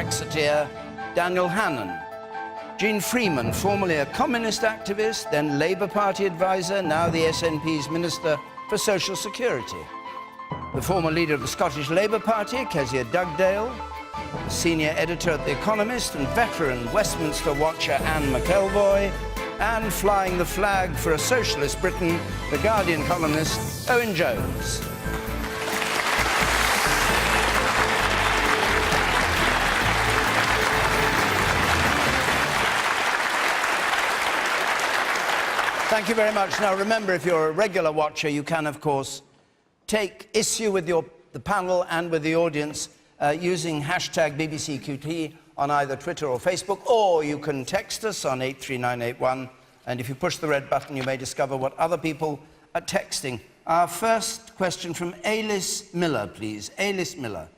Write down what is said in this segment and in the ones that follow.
Brexiteer Daniel Hannan. Jean Freeman, formerly a communist activist, then Labour Party advisor, now the SNP's Minister for Social Security. The former leader of the Scottish Labour Party, Kezia Dugdale, the senior editor at The Economist and veteran Westminster watcher Anne McElvoy, and flying the flag for a socialist Britain, the Guardian columnist Owen Jones. Thank you very much. Now, remember, if you're a regular watcher, you can, of course, take issue with the panel and with the audience using hashtag BBCQT on either Twitter or Facebook, or you can text us on 83981, and if you push the red button, you may discover what other people are texting. Our first question from Ailis Miller, please. Ailis Miller.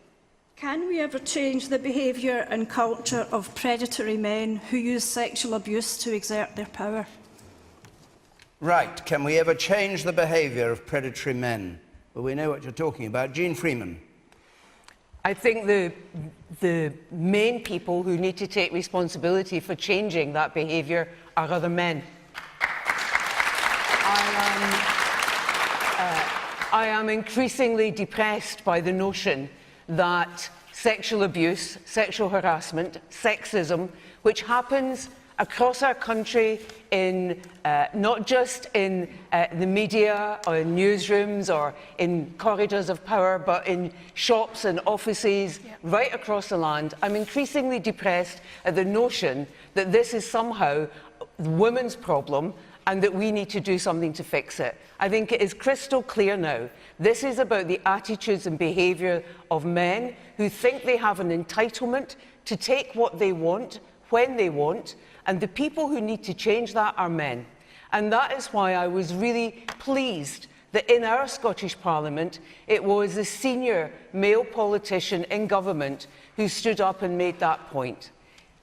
Can we ever change the behaviour and culture of predatory men who use sexual abuse to exert their power? Right. Can we ever change the behaviour of predatory men? Well, we know what you're talking about. Jean Freeman. I think the main people who need to take responsibility for changing that behaviour are other men. I am increasingly depressed by the notion that sexual abuse, sexual harassment, sexism, which happens across our country in not just in the media or in newsrooms or in corridors of power, but in shops and offices right across the land. I'm increasingly depressed at the notion that this is somehow women's problem and that we need to do something to fix it. I think it is crystal clear now. This is about the attitudes and behaviour of men who think they have an entitlement to take what they want, when they want, and the people who need to change that are men. And that is why I was really pleased that in our Scottish Parliament, it was the senior male politician in government who stood up and made that point.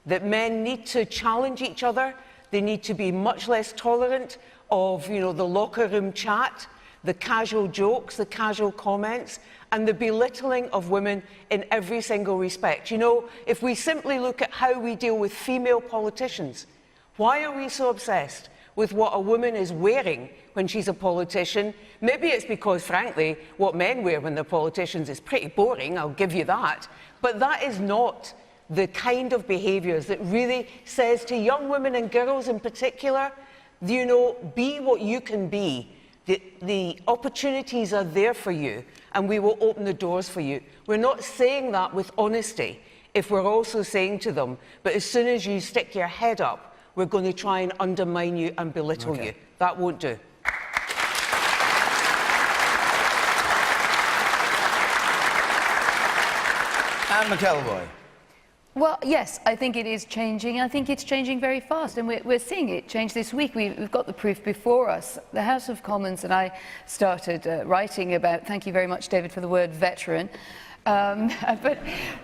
That men need to challenge each other, they need to be much less tolerant of, the locker room chat, the casual jokes, the casual comments, and the belittling of women in every single respect. If we simply look at how we deal with female politicians, why are we so obsessed with what a woman is wearing when she's a politician? Maybe it's because, frankly, what men wear when they're politicians is pretty boring, I'll give you that. But that is not the kind of behaviours that really says to young women and girls in particular, be what you can be. The opportunities are there for you, and we will open the doors for you. We're not saying that with honesty if we're also saying to them, but as soon as you stick your head up, we're going to try and undermine you and belittle you. That won't do. Anne McElvoy. Well, yes, I think it is changing. I think it's changing very fast, and we're seeing it change this week. We've got the proof before us. The House of Commons and I started writing about, thank you very much, David, for the word veteran, but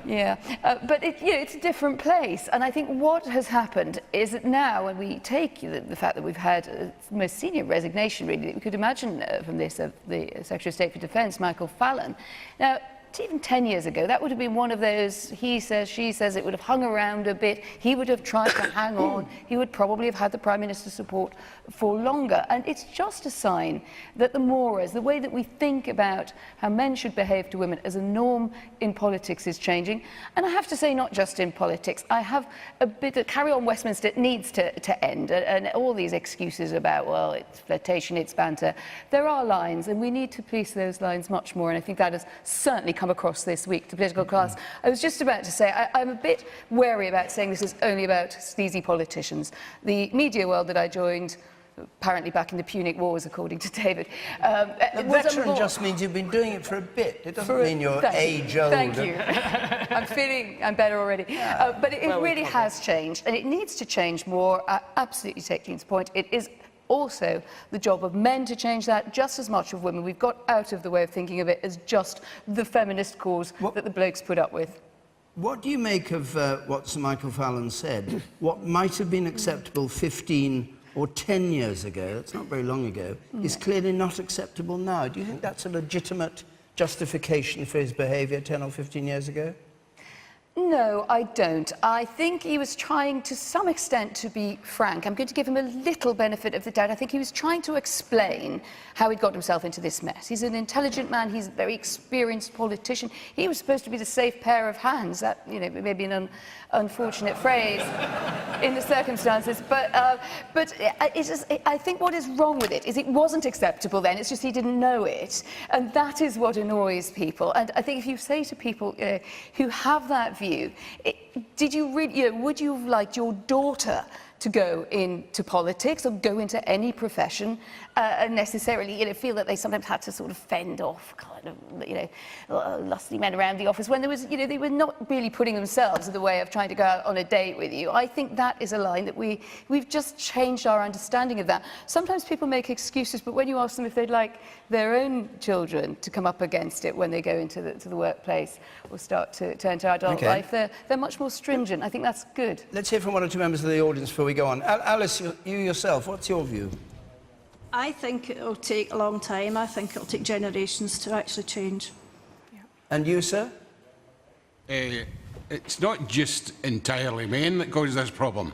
it's a different place. And I think what has happened is that now, when we take the fact that we've had the most senior resignation, really, that we could imagine from this, of the Secretary of State for Defence, Michael Fallon. Now, even 10 years ago, that would have been one of those he says, she says, it would have hung around a bit. He would have tried to hang on. He would probably have had the Prime Minister's support for longer. And it's just a sign that the mores, the way that we think about how men should behave to women as a norm in politics is changing. And I have to say, not just in politics. I have a bit of carry on Westminster needs to end. And all these excuses about, well, it's flirtation, it's banter. There are lines, and we need to police those lines much more. And I think that has certainly come across this week to political class. I was just about to say, I'm a bit wary about saying this is only about sleazy politicians. The media world that I joined, apparently back in the Punic Wars, according to David. The veteran just means you've been doing it for a bit. It doesn't mean you're age-old. Thank you. I'm better already. Yeah. But it really has changed, and it needs to change more. I absolutely take Jean's point. It is also the job of men to change that just as much of women. We've got out of the way of thinking of it as just the feminist cause that the blokes put up with. What do you make of what Sir Michael Fallon said? What might have been acceptable 15 or 10 years ago, that's not very long ago, is clearly not acceptable now. Do you think that's a legitimate justification for his behaviour 10 or 15 years ago? No, I don't. I think he was trying to some extent to be frank. I'm going to give him a little benefit of the doubt. I think he was trying to explain how he'd got himself into this mess. He's an intelligent man, he's a very experienced politician. He was supposed to be the safe pair of hands. That, you know, may be an unfortunate phrase in the circumstances. But it's just, I think what is wrong with it is it wasn't acceptable then, it's just he didn't know it. And that is what annoys people. And I think if you say to people who have that view, did you really, you know, would you have liked your daughter to go into politics or go into any profession and necessarily, you know, feel that they sometimes had to sort of fend off kind of, you know, lusty men around the office when there was, you know, they were not really putting themselves in the way of trying to go out on a date with you. I think that is a line that we've just changed our understanding of that. Sometimes people make excuses, but when you ask them if they'd like their own children to come up against it when they go into the workplace or start to enter adult life, they're much more stringent. I think that's good. Let's hear from one or two members of the audience before we go on. Alice, you yourself, what's your view? I think it'll take a long time. I think it'll take generations to actually change. Yeah. And you, sir? It's not just entirely men that cause this problem.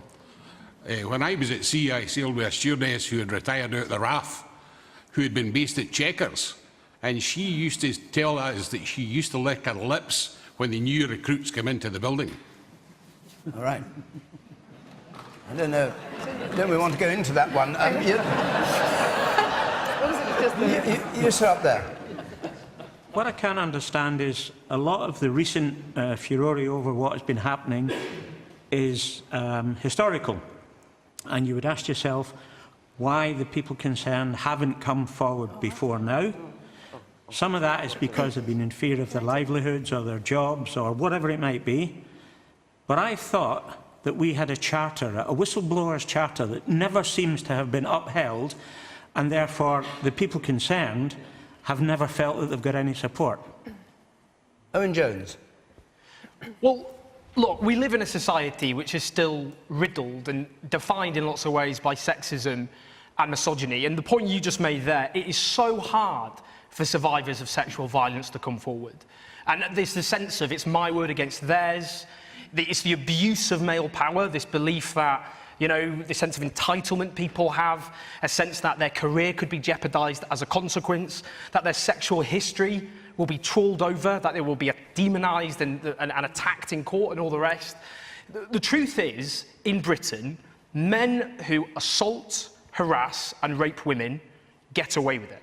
When I was at sea, I sailed with a stewardess who had retired out the RAF, who had been based at Chequers, and she used to tell us that she used to lick her lips when the new recruits come into the building. All right. I don't know. Don't we want to go into that one? You sir up there. What I can't understand is a lot of the recent furore over what has been happening is historical. And you would ask yourself why the people concerned haven't come forward before now. Some of that is because they've been in fear of their livelihoods or their jobs or whatever it might be. But I thought that we had a charter, a whistleblower's charter, that never seems to have been upheld, and therefore the people concerned have never felt that they've got any support. Owen Jones. Well, look, we live in a society which is still riddled and defined in lots of ways by sexism and misogyny. And the point you just made there, it is so hard for survivors of sexual violence to come forward. And there's the sense of it's my word against theirs. It's the abuse of male power, this belief that, you know, the sense of entitlement people have, a sense that their career could be jeopardised as a consequence, that their sexual history will be trawled over, that they will be demonised and attacked in court and all the rest. The truth is, in Britain, men who assault, harass and rape women get away with it.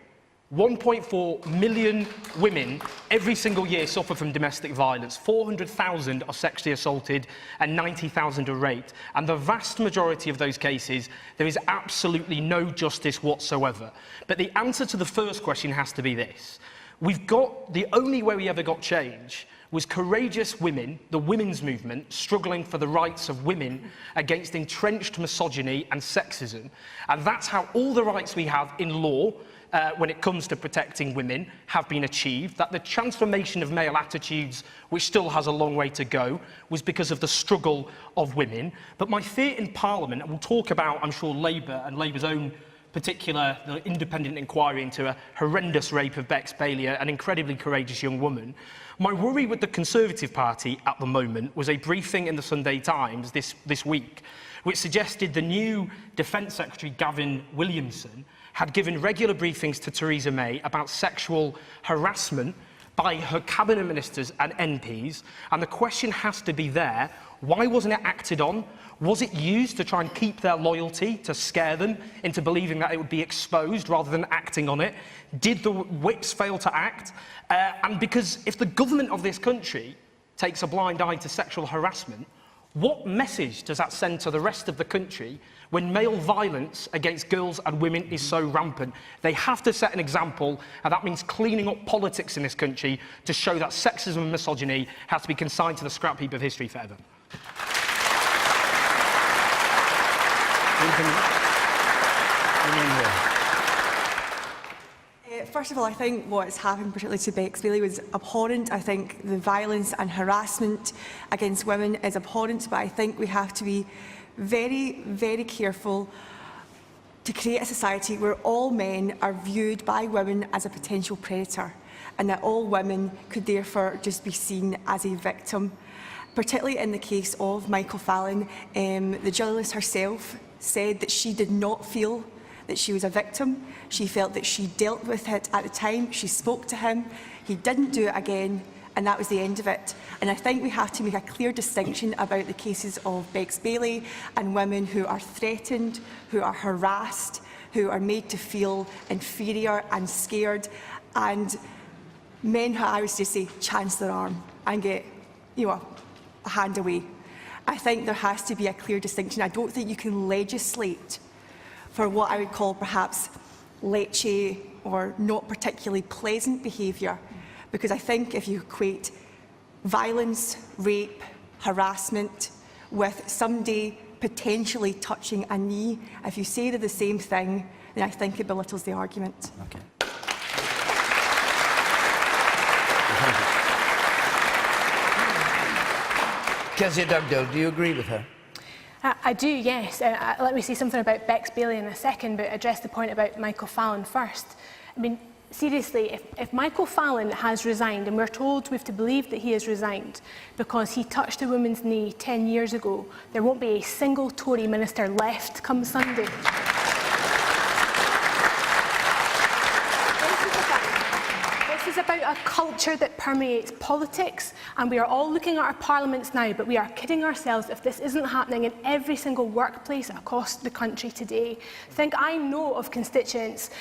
1.4 million women every single year suffer from domestic violence. 400,000 are sexually assaulted and 90,000 are raped. And the vast majority of those cases, there is absolutely no justice whatsoever. But the answer to the first question has to be this. The only way we ever got change was courageous women, the women's movement, struggling for the rights of women against entrenched misogyny and sexism. And that's how all the rights we have in law when it comes to protecting women have been achieved, that the transformation of male attitudes, which still has a long way to go, was because of the struggle of women. But my fear in Parliament, and we'll talk about, I'm sure, Labour and Labour's own particular independent inquiry into a horrendous rape of Bex Bailey, an incredibly courageous young woman. My worry with the Conservative Party at the moment was a briefing in the Sunday Times this week, which suggested the new Defence Secretary, Gavin Williamson, had given regular briefings to Theresa May about sexual harassment by her cabinet ministers and MPs. And the question has to be there, why wasn't it acted on? Was it used to try and keep their loyalty, to scare them into believing that it would be exposed rather than acting on it? Did the whips fail to act? And because if the government of this country takes a blind eye to sexual harassment, what message does that send to the rest of the country when male violence against girls and women is so rampant? They have to set an example, and that means cleaning up politics in this country to show that sexism and misogyny has to be consigned to the scrap heap of history forever. First of all, I think what's happened, particularly to Bex Bailey, was abhorrent. I think the violence and harassment against women is abhorrent, but I think we have to be very, very careful to create a society where all men are viewed by women as a potential predator, and that all women could therefore just be seen as a victim. particularly in the case of Michael Fallon. The journalist herself said that she did not feel that she was a victim. She felt that she dealt with it at the time. She spoke to him. He didn't do it again, and that was the end of it. And I think we have to make a clear distinction about the cases of Bex Bailey and women who are threatened, who are harassed, who are made to feel inferior and scared, and men who I was to say chance their arm and get, a hand away. I think there has to be a clear distinction. I don't think you can legislate for what I would call perhaps leche or not particularly pleasant behaviour, because I think if you equate violence, rape, harassment with somebody potentially touching a knee, if you say they're the same thing, then I think it belittles the argument. Okay. Kezia Dugdale, do you agree with her? I do, yes. Let me say something about Bex Bailey in a second, but address the point about Michael Fallon first. I mean, seriously, if Michael Fallon has resigned, and we're told we have to believe that he has resigned because he touched a woman's knee 10 years ago, there won't be a single Tory minister left come Sunday. This is about a culture that permeates politics, and we are all looking at our parliaments now, but we are kidding ourselves if this isn't happening in every single workplace across the country today. I know of constituents,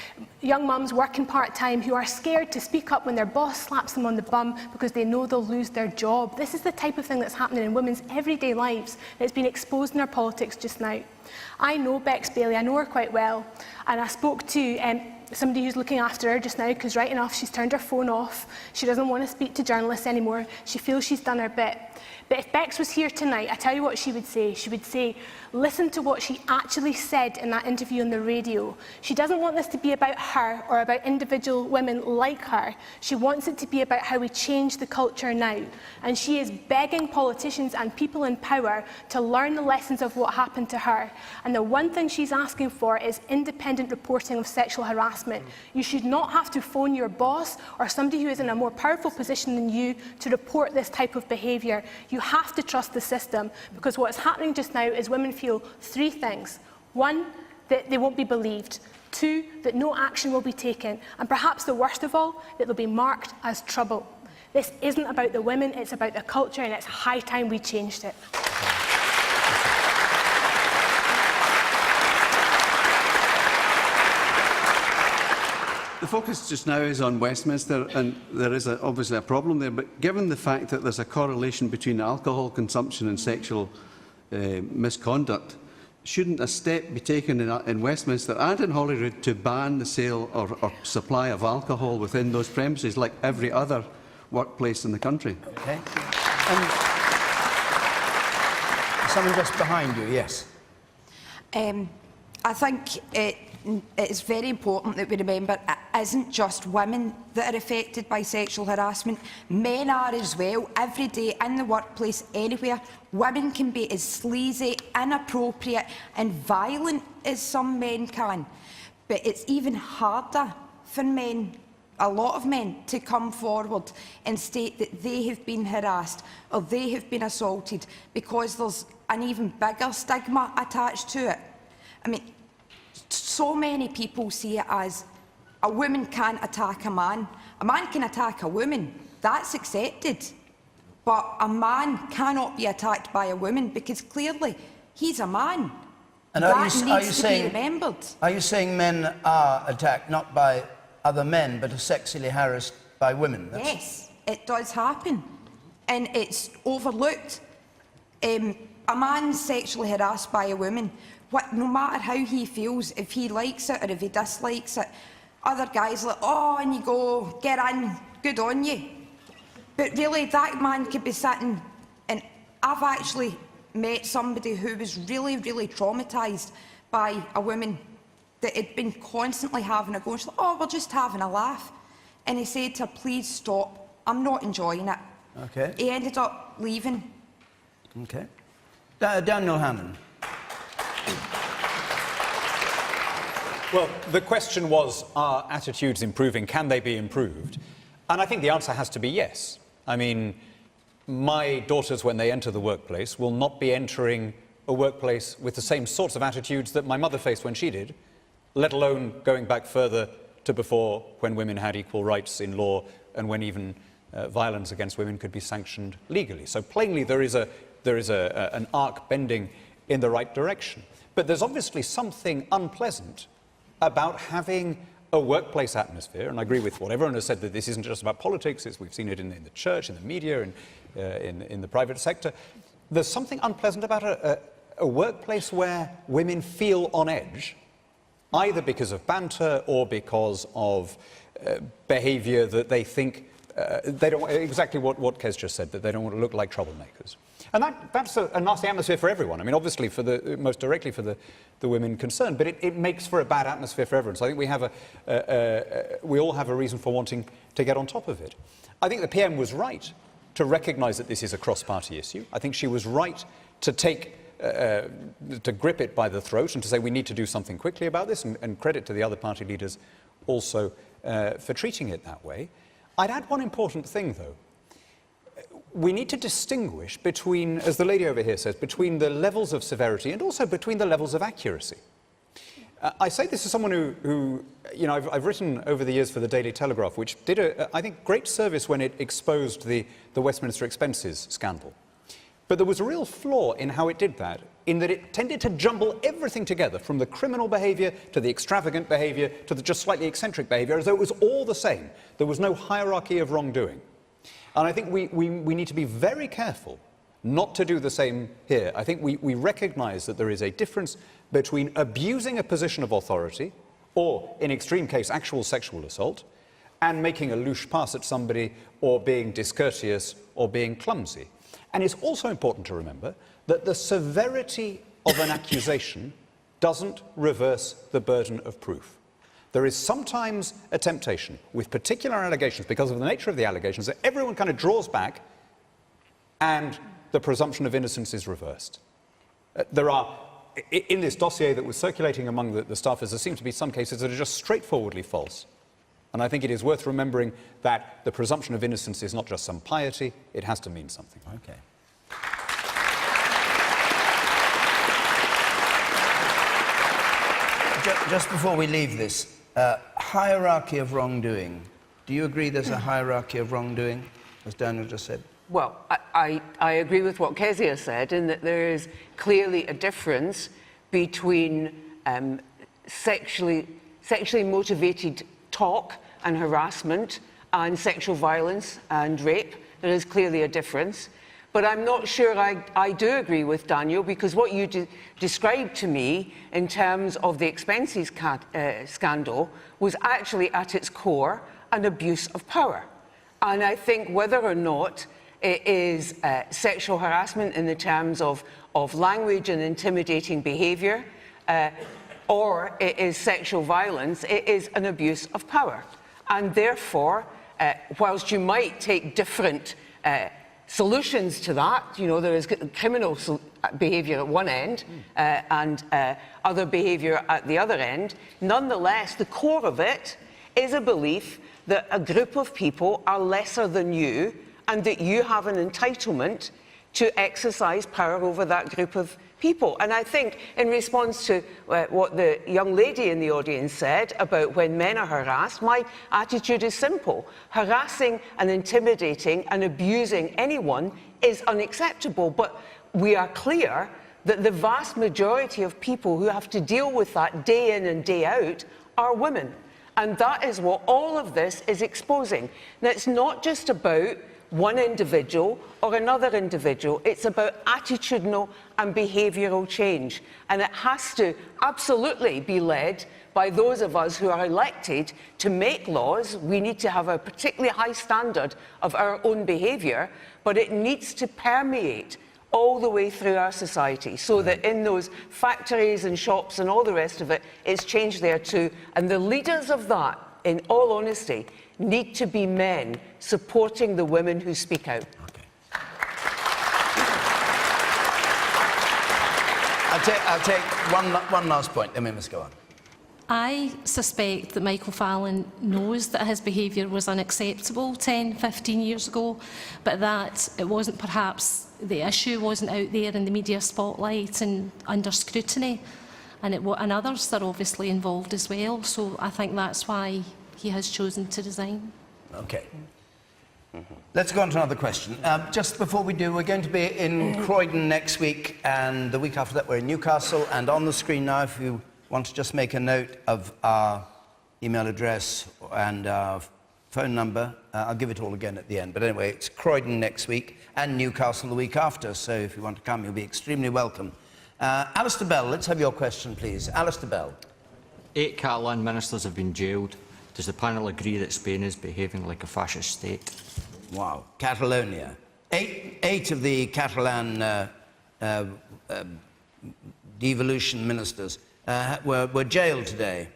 young mums working part-time, who are scared to speak up when their boss slaps them on the bum because they know they'll lose their job. This is the type of thing that's happening in women's everyday lives, and it's been exposed in our politics just now. I know Bex Bailey, I know her quite well, and I spoke to somebody who's looking after her just now, because right enough, she's turned her phone off. She doesn't want to speak to journalists anymore. She feels she's done her bit. But if Bex was here tonight, I tell you what she would say. She would say, listen to what she actually said in that interview on the radio. She doesn't want this to be about her or about individual women like her. She wants it to be about how we change the culture now. And she is begging politicians and people in power to learn the lessons of what happened to her. And the one thing she's asking for is independent reporting of sexual harassment. You should not have to phone your boss or somebody who is in a more powerful position than you to report this type of behaviour. You have to trust the system, because what's happening just now is women feel three things. One, that they won't be believed. Two, that no action will be taken. And perhaps the worst of all, that they'll be marked as trouble. This isn't about the women, it's about the culture, and it's high time we changed it. The focus just now is on Westminster, and there is obviously a problem there, but given the fact that there's a correlation between alcohol consumption and sexual misconduct, shouldn't a step be taken in Westminster and in Holyrood to ban the sale or supply of alcohol within those premises, like every other workplace in the country? Okay. Someone just behind you, yes. I think it's very important that we remember it isn't just women that are affected by sexual harassment. Men are as well. Every day in the workplace, anywhere, women can be as sleazy, inappropriate and violent as some men can. But it's even harder for men, a lot of men, to come forward and state that they have been harassed or they have been assaulted, because there's an even bigger stigma attached to it. I mean, so many people see it as a woman can't attack a man can attack a woman, that's accepted. But a man cannot be attacked by a woman, because clearly he's a man. And that needs to be remembered. Are you saying men are attacked not by other men, but are sexually harassed by women? Yes, it does happen, and it's overlooked. A man's sexually harassed by a woman. No matter how he feels, if he likes it or if he dislikes it, other guys are like, oh, and you go, get in, good on you. But really, that man could be sitting, and I've actually met somebody who was really, really traumatised by a woman that had been constantly having a go. She's like, oh, we're just having a laugh. And he said to her, please stop, I'm not enjoying it. Okay. He ended up leaving. Okay. Daniel Hannan. Well, the question was, are attitudes improving? Can they be improved? And I think the answer has to be yes. I mean, my daughters, when they enter the workplace, will not be entering a workplace with the same sorts of attitudes that my mother faced when she did, let alone going back further to before, when women had equal rights in law and when even violence against women could be sanctioned legally. So plainly there is an arc bending in the right direction. But there's obviously something unpleasant about having a workplace atmosphere, and I agree with what everyone has said, that this isn't just about politics, we've seen it in the church, in the media, in the private sector. There's something unpleasant about a workplace where women feel on edge, either because of banter or because of behaviour that they think they don't, exactly what Kez just said, that they don't want to look like troublemakers. And that's a nasty atmosphere for everyone. I mean, obviously, most directly for the women concerned, but it makes for a bad atmosphere for everyone. So I think we all have a reason for wanting to get on top of it. I think the PM was right to recognise that this is a cross-party issue. I think she was right to to grip it by the throat and to say we need to do something quickly about this, and credit to the other party leaders also for treating it that way. I'd add one important thing, though. We need to distinguish between, as the lady over here says, between the levels of severity and also between the levels of accuracy. I say this as someone who you know, I've written over the years for the Daily Telegraph, which did, I think, great service when it exposed the Westminster expenses scandal. But there was a real flaw in how it did that, in that it tended to jumble everything together, from the criminal behaviour to the extravagant behaviour to the just slightly eccentric behaviour, as though it was all the same. There was no hierarchy of wrongdoing. And I think we need to be very careful not to do the same here. I think we recognise that there is a difference between abusing a position of authority, or, in extreme case, actual sexual assault, and making a louche pass at somebody, or being discourteous, or being clumsy. And it's also important to remember that the severity of an accusation doesn't reverse the burden of proof. There is sometimes a temptation with particular allegations, because of the nature of the allegations, that everyone kind of draws back and the presumption of innocence is reversed. There are, in this dossier that was circulating among the staffers, there seem to be some cases that are just straightforwardly false. And I think it is worth remembering that the presumption of innocence is not just some piety, it has to mean something. Okay. Just before we leave this, hierarchy of wrongdoing. Do you agree there's a hierarchy of wrongdoing, as Daniel just said? Well, I agree with what Kezia said, in that there is clearly a difference between sexually motivated talk and harassment and sexual violence and rape. There is clearly a difference. But I'm not sure I do agree with Daniel, because what you described to me in terms of the expenses scandal was actually at its core an abuse of power. And I think whether or not it is sexual harassment in the terms of language and intimidating behaviour, or it is sexual violence, it is an abuse of power. And therefore, whilst you might take different solutions to that, you know, there is criminal behaviour at one end and other behaviour at the other end, nonetheless, the core of it is a belief that a group of people are lesser than you and that you have an entitlement to exercise power over that group of people. And I think, in response to what the young lady in the audience said about when men are harassed, my attitude is simple. Harassing and intimidating and abusing anyone is unacceptable, but we are clear that the vast majority of people who have to deal with that day in and day out are women. And that is what all of this is exposing. Now, it's not just about one individual or another individual. It's about attitudinal and behavioural change. And it has to absolutely be led by those of us who are elected to make laws. We need to have a particularly high standard of our own behaviour, but it needs to permeate all the way through our society, so that in those factories and shops and all the rest of it, it's changed there too. And the leaders of that, in all honesty, need to be men supporting the women who speak out. Okay. I'll take one last point, then we must go on. I suspect that Michael Fallon knows that his behaviour was unacceptable 10, 15 years ago, but that it wasn't perhaps, the issue wasn't out there in the media spotlight and under scrutiny, and others are obviously involved as well, so I think that's why he has chosen to resign. Okay. Let's go on to another question. Just before we do, we're going to be in Croydon next week, and the week after that we're in Newcastle, and on the screen now, if you want to just make a note of our email address and our phone number, I'll give it all again at the end. But anyway, it's Croydon next week and Newcastle the week after, so if you want to come, you'll be extremely welcome. Alistair Bell, let's have your question, please. Alistair Bell. 8 Catalan ministers have been jailed. Does the panel agree that Spain is behaving like a fascist state? Wow. Catalonia. Eight of the Catalan devolution ministers were jailed today.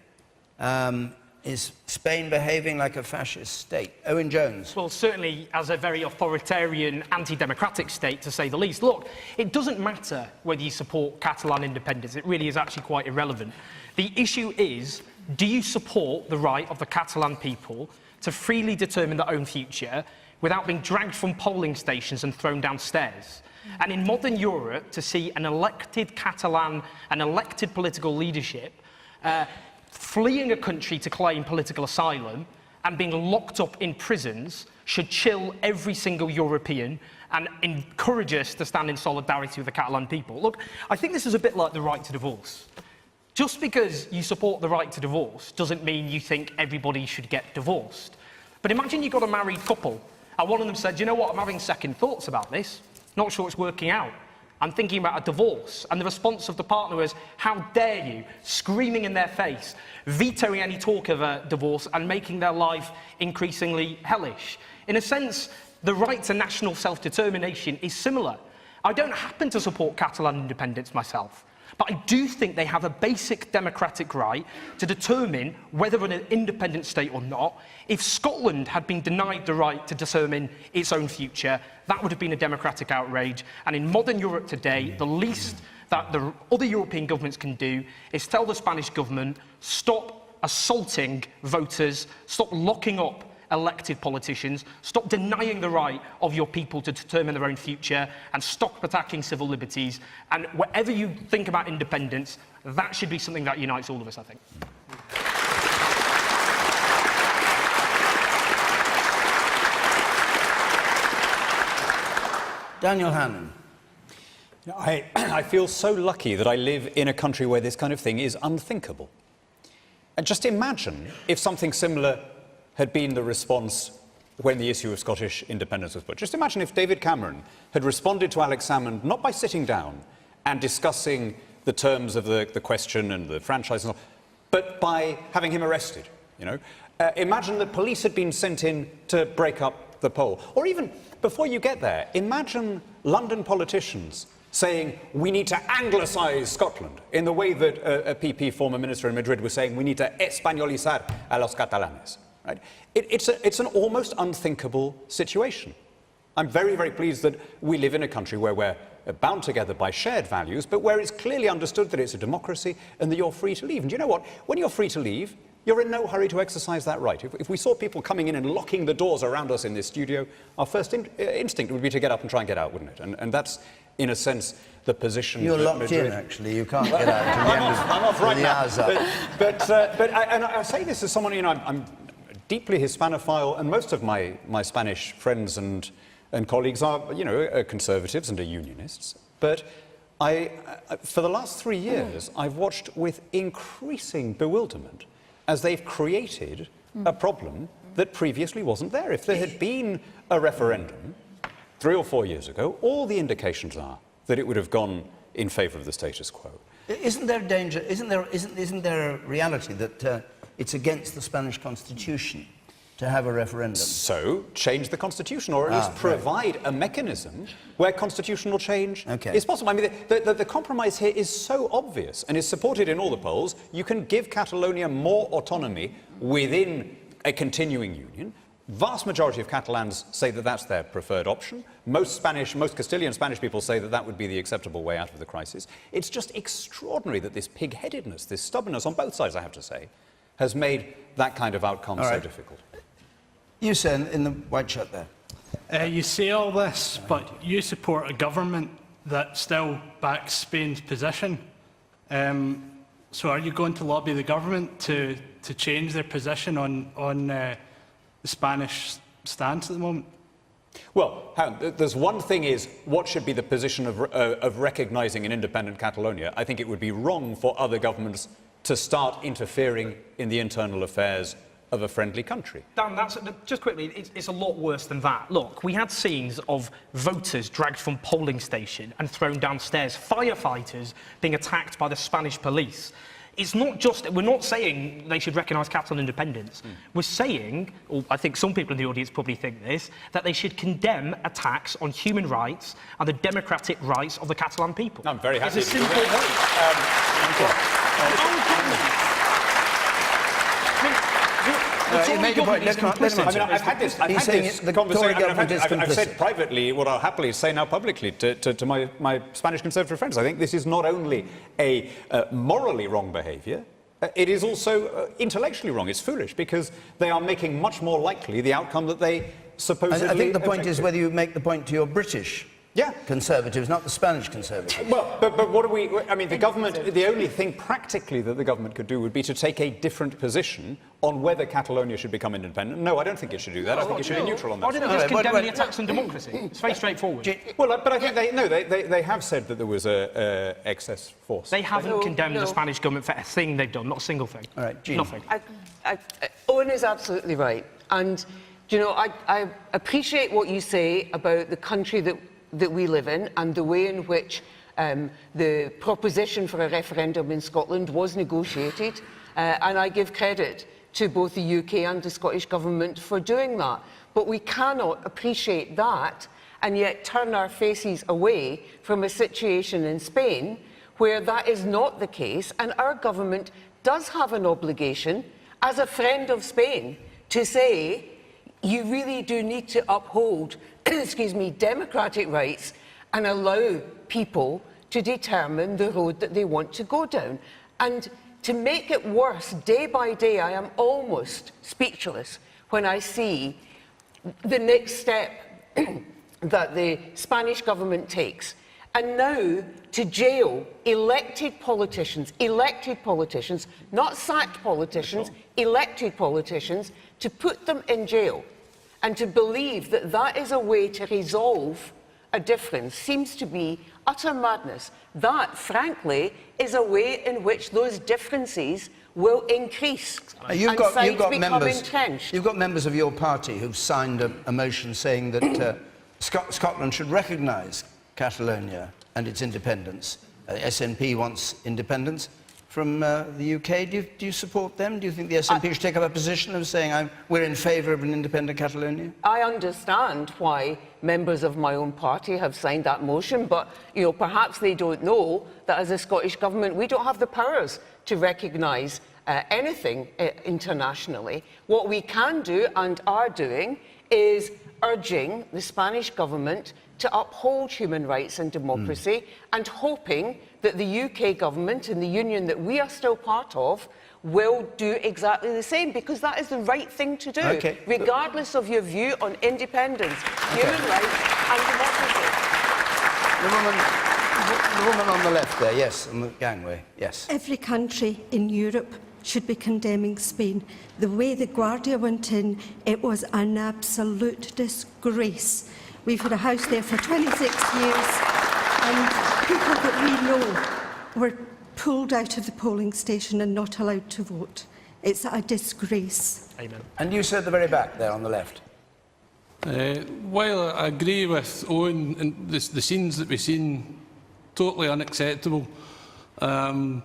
Is Spain behaving like a fascist state? Owen Jones. Well, certainly as a very authoritarian, anti-democratic state, to say the least. Look, it doesn't matter whether you support Catalan independence. It really is actually quite irrelevant. The issue is, do you support the right of the Catalan people to freely determine their own future without being dragged from polling stations and thrown downstairs? And in modern Europe, to see an elected Catalan, an elected political leadership, fleeing a country to claim political asylum and being locked up in prisons should chill every single European and encourage us to stand in solidarity with the Catalan people. Look, I think this is a bit like the right to divorce. Just because you support the right to divorce doesn't mean you think everybody should get divorced. But imagine you've got a married couple and one of them said, you know what, I'm having second thoughts about this. Not sure it's working out. I'm thinking about a divorce. And the response of the partner was, how dare you, screaming in their face, vetoing any talk of a divorce and making their life increasingly hellish. In a sense, the right to national self-determination is similar. I don't happen to support Catalan independence myself, but I do think they have a basic democratic right to determine whether an independent state or not. If Scotland had been denied the right to determine its own future, that would have been a democratic outrage. And in modern Europe today, the least that the other European governments can do is tell the Spanish government, stop assaulting voters, stop locking up elected politicians, stop denying the right of your people to determine their own future, and stop attacking civil liberties. And whatever you think about independence, that should be something that unites all of us, I think. Daniel Hannan. I feel so lucky that I live in a country where this kind of thing is unthinkable. And just imagine if something similar had been the response when the issue of Scottish independence was put. Just imagine if David Cameron had responded to Alex Salmond not by sitting down and discussing the terms of the question and the franchise and all, but by having him arrested, you know. Imagine that police had been sent in to break up the poll. Or even, before you get there, imagine London politicians saying we need to anglicise Scotland in the way that a PP former minister in Madrid was saying we need to españolizar a los catalanes. Right? It's an almost unthinkable situation. I'm very, very pleased that we live in a country where we're bound together by shared values, but where it's clearly understood that it's a democracy and that you're free to leave. And do you know what? When you're free to leave, you're in no hurry to exercise that right. If we saw people coming in and locking the doors around us in this studio, our first instinct would be to get up and try and get out, wouldn't it? And that's, in a sense, the position You're that locked Madrid... in, actually. You can't get out until the end of I'm off right the now. hour's up. But I say this as someone, you know, I'm deeply Hispanophile, and most of my Spanish friends and colleagues are, you know, conservatives and are unionists. But for the last 3 years, I've watched with increasing bewilderment as they've created a problem that previously wasn't there. If there had been a referendum 3 or 4 years ago, all the indications are that it would have gone in favour of the status quo. Isn't there danger? Isn't there a reality that it's against the Spanish Constitution to have a referendum? So change the Constitution, or at least provide a mechanism where constitutional change is possible. I mean, the compromise here is so obvious and is supported in all the polls. You can give Catalonia more autonomy within a continuing union, Vast majority of Catalans say that that's their preferred option. Most Castilian Spanish people say that that would be the acceptable way out of the crisis. It's just extraordinary that this pig-headedness, this stubbornness on both sides, I have to say, has made that kind of outcome so difficult. You say in the white shirt there. You say all this, but you support a government that still backs Spain's position. So are you going to lobby the government to change their position on the Spanish stance at the moment? Well, there's one thing is, what should be the position of recognising an independent Catalonia? I think it would be wrong for other governments to start interfering in the internal affairs of a friendly country. Dan, just quickly, it's a lot worse than that. Look, we had scenes of voters dragged from polling station and thrown downstairs, firefighters being attacked by the Spanish police. It's not just, we're not saying they should recognise Catalan independence. We're saying, or I think some people in the audience probably think this, that they should condemn attacks on human rights and the democratic rights of the Catalan people. I'm very happy It's a simple You make a point. I've had this conversation. I've said privately what I'll happily say now publicly to my Spanish Conservative friends. I think this is not only a morally wrong behaviour, it is also intellectually wrong. It's foolish because they are making much more likely the outcome that they supposedly... I think the point is whether you make the point to your British Conservatives, not the Spanish Conservatives. Well, but what do we... I mean, the government... The only thing practically that the government could do would be to take a different position on whether Catalonia should become independent. No, I don't think it should do that. I think it should be neutral on that. Why didn't they just condemn the attacks on democracy? It's very straightforward. Well, but I think they have said that there was excess force. They haven't condemned the Spanish government for a thing they've done, not a single thing. All right, Jean. Nothing. Owen is absolutely right. And, you know, I appreciate what you say about the country that we live in and the way in which the proposition for a referendum in Scotland was negotiated. And I give credit to both the UK and the Scottish Government for doing that. But we cannot appreciate that and yet turn our faces away from a situation in Spain where that is not the case. And our government does have an obligation, as a friend of Spain, to say, you really do need to uphold excuse me, democratic rights and allow people to determine the road that they want to go down. And to make it worse, day by day, I am almost speechless when I see the next step that the Spanish government takes. And now to jail elected politicians, not sacked politicians, elected politicians, to put them in jail. And to believe that that is a way to resolve a difference seems to be utter madness. That, frankly, is a way in which those differences will increase You've got entrenched. You've got members of your party who've signed a motion saying that Scotland should recognise Catalonia and its independence. SNP wants independence from the UK. Do you support them? Do you think the SNP should take up a position of saying we're in favour of an independent Catalonia? I understand why members of my own party have signed that motion, but you know, perhaps they don't know that as a Scottish Government we don't have the powers to recognise anything internationally. What we can do and are doing is urging the Spanish Government to uphold human rights and democracy and hoping that the UK government and the union that we are still part of will do exactly the same, because that is the right thing to do, regardless of your view on independence, human rights and democracy. The woman on the left there, yes, on the gangway, yes. Every country in Europe should be condemning Spain. The way the Guardia went in, it was an absolute disgrace. We've had a house there for 26 years, and people that we know were pulled out of the polling station and not allowed to vote. It's a disgrace. Amen. And you sit at the very back there on the left. While I agree with Owen, and the scenes that we've seen, totally unacceptable, and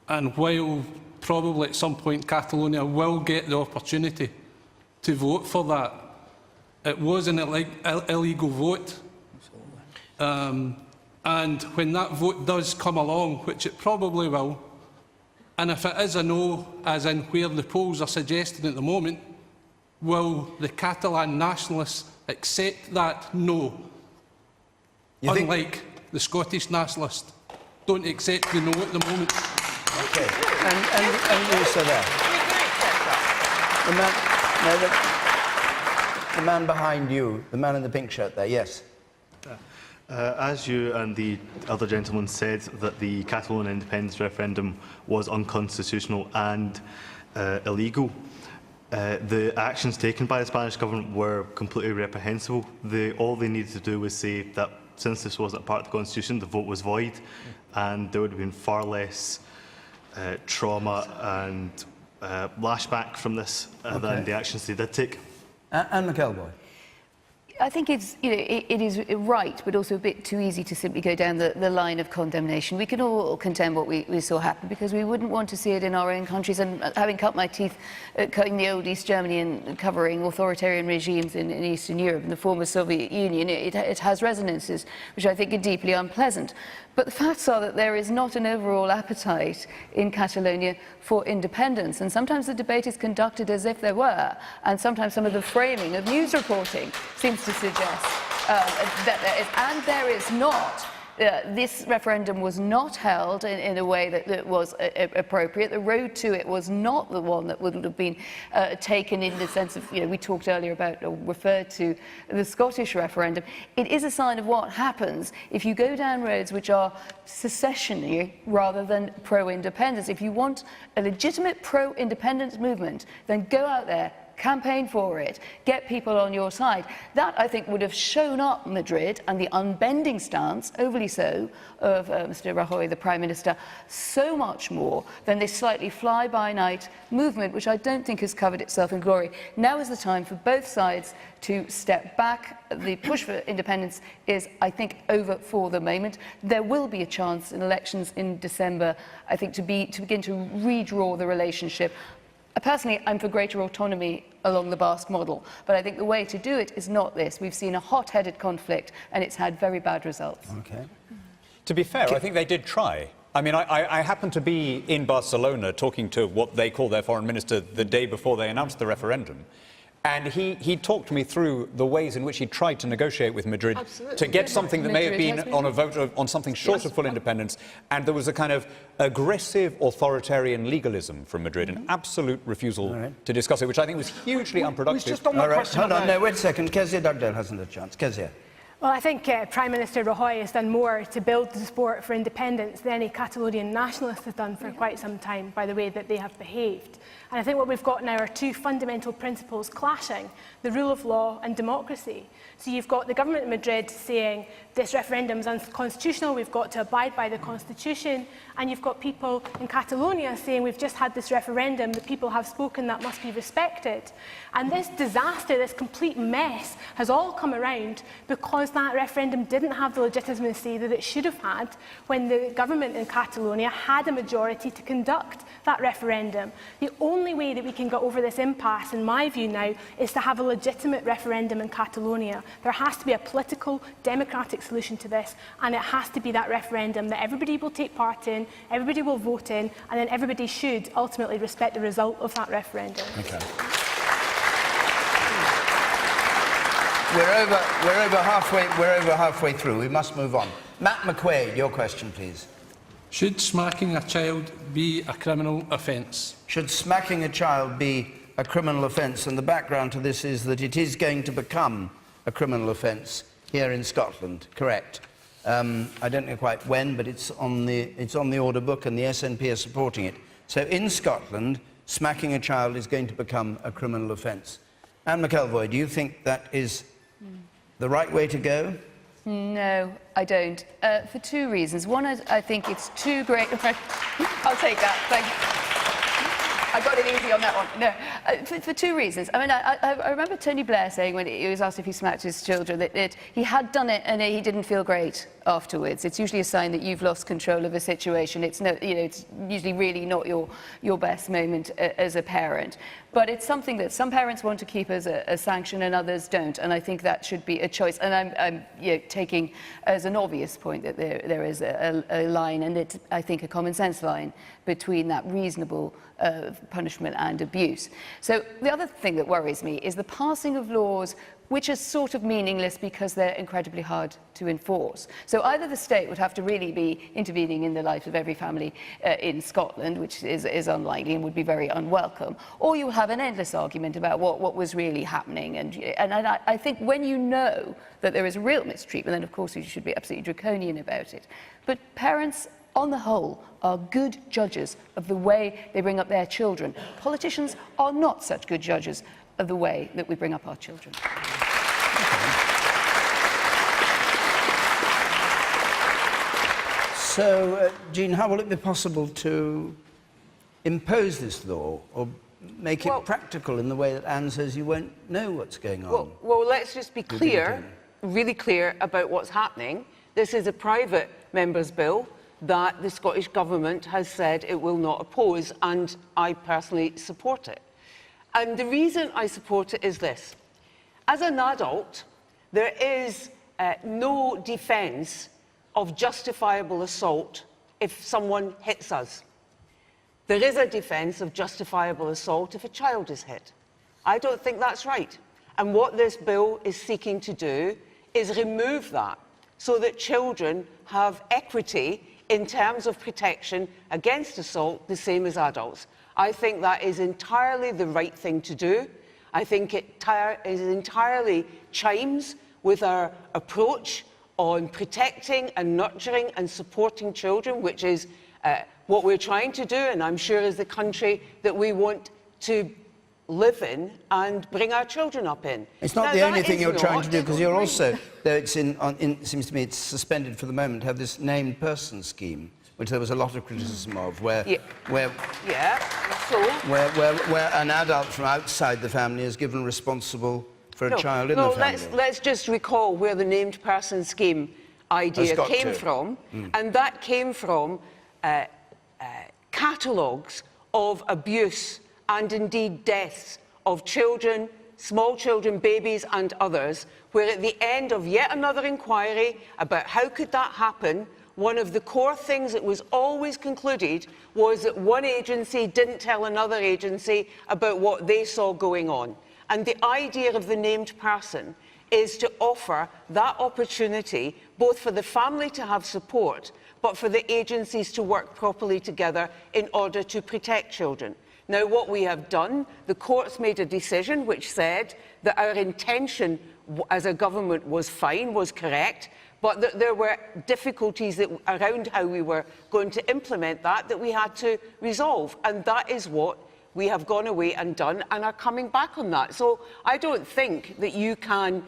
while probably at some point Catalonia will get the opportunity to vote for that, it was an illegal vote. And when that vote does come along, which it probably will, and if it is a no, as in where the polls are suggesting at the moment, will the Catalan nationalists accept that? No. Unlike the Scottish nationalists don't accept the no at the moment. Okay. And you, sir, there. The man behind you, the man in the pink shirt there, yes. As you and the other gentleman said, that the Catalonia independence referendum was unconstitutional and illegal. The actions taken by the Spanish government were completely reprehensible. All they needed to do was say that since this wasn't a part of the constitution, the vote was void, and there would have been far less trauma and lashback from this than the actions they did take. Anne McElvoy. I think it's, it is right, but also a bit too easy to simply go down the line of condemnation. We can all condemn what we saw happen because we wouldn't want to see it in our own countries. And having cut my teeth cutting the old East Germany and covering authoritarian regimes in Eastern Europe and the former Soviet Union, it has resonances which I think are deeply unpleasant. But the facts are that there is not an overall appetite in Catalonia for independence. And sometimes the debate is conducted as if there were. And sometimes some of the framing of news reporting seems to suggest that there is. And there is not. This referendum was not held in a way that was appropriate. The road to it was not the one that would have been taken in the sense of, we talked earlier about, or referred to, the Scottish referendum. It is a sign of what happens if you go down roads which are secessionary rather than pro-independence. If you want a legitimate pro-independence movement, then go out there, campaign for it, get people on your side. That, I think, would have shown up Madrid and the unbending stance, overly so, of Mr. Rajoy, the Prime Minister, so much more than this slightly fly-by-night movement, which I don't think has covered itself in glory. Now is the time for both sides to step back. The push for independence is, I think, over for the moment. There will be a chance in elections in December, I think, to begin to redraw the relationship. Personally, I'm for greater autonomy along the Basque model, but I think the way to do it is not this. We've seen a hot-headed conflict, and it's had very bad results. Okay. To be fair, I think they did try. I mean, I happened to be in Barcelona talking to what they call their foreign minister the day before they announced the referendum. And he talked me through the ways in which he tried to negotiate with Madrid to get something that may have been on a vote on something short of full independence. And there was a kind of aggressive authoritarian legalism from Madrid, an absolute refusal to discuss it, which I think was hugely unproductive. Just on that question hold on, no, wait a second. Kezia Dugdale hasn't a chance. Kezia. Well, I think Prime Minister Rajoy has done more to build the support for independence than any Catalonian nationalist has done for quite some time by the way that they have behaved. And I think what we've got now are two fundamental principles clashing, the rule of law and democracy. So you've got the government in Madrid saying this referendum is unconstitutional, we've got to abide by the constitution, and you've got people in Catalonia saying we've just had this referendum, the people have spoken, that must be respected. And this disaster, this complete mess, has all come around because that referendum didn't have the legitimacy that it should have had when the government in Catalonia had a majority to conduct that referendum. The only way that we can get over this impasse, in my view now, is to have a legitimate referendum in Catalonia. There has to be a political, democratic solution to this, and it has to be that referendum that everybody will take part in, everybody will vote in, and then everybody should ultimately respect the result of that referendum. Okay. We're over halfway through. We must move on. Matt McQuaid, your question, please. Should smacking a child be a criminal offence? Should smacking a child be a criminal offence? And the background to this is that it is going to become a criminal offence here in Scotland, correct? I don't know quite when, but it's on the order book and the SNP are supporting it. So in Scotland, smacking a child is going to become a criminal offence. Anne McElvoy, do you think that is the right way to go? No, I don't. For two reasons. One is I think it's too great. I'll take that. Thank you. I got it easy on that one. No, for two reasons. I mean, I remember Tony Blair saying when he was asked if he smacked his children that he had done it and he didn't feel great. afterwards. It's usually a sign that you've lost control of a situation. It's no, you know, it's usually really not your best moment as a parent. But it's something that some parents want to keep as a sanction and others don't. And I think that should be a choice. And I'm you know, taking as an obvious point that there is a line, and it's, I think, a common sense line between that reasonable punishment and abuse. So the other thing that worries me is the passing of laws which are sort of meaningless because they're incredibly hard to enforce. So either the state would have to really be intervening in the life of every family in Scotland, which is unlikely and would be very unwelcome, or you have an endless argument about what was really happening. And I think when you know that there is real mistreatment, then of course you should be absolutely draconian about it. But parents, on the whole, are good judges of the way they bring up their children. Politicians are not such good judges of the way that we bring up our children. So, Jean, how will it be possible to impose this law or make it practical in the way that Anne says you won't know what's going on? Well, let's just be clear, really clear about what's happening. This is a private member's bill that the Scottish Government has said it will not oppose, and I personally support it. And the reason I support it is this. As an adult, there is no defence of justifiable assault if someone hits us. There is a defence of justifiable assault if a child is hit. I don't think that's right. And what this bill is seeking to do is remove that so that children have equity in terms of protection against assault the same as adults. I think that is entirely the right thing to do. I think it entirely chimes with our approach on protecting and nurturing and supporting children, which is what we're trying to do, and I'm sure is the country that we want to live in and bring our children up in. It's not the only thing you're trying to do, because you're also, though it's it seems to me it's suspended for the moment, have this named person scheme, which there was a lot of criticism of, where an adult from outside the family is given responsible for a child in the family. Let's just recall where the named person scheme idea came from, and that came from catalogues of abuse and indeed deaths of children, small children, babies and others, where at the end of yet another inquiry about how could that happen, one of the core things that was always concluded was that one agency didn't tell another agency about what they saw going on. And the idea of the named person is to offer that opportunity both for the family to have support, but for the agencies to work properly together in order to protect children. Now, what we have done, the courts made a decision which said that our intention as a government was fine, was correct, but that there were difficulties around how we were going to implement that we had to resolve. And that is what we have gone away and done and are coming back on that. So I don't think that you can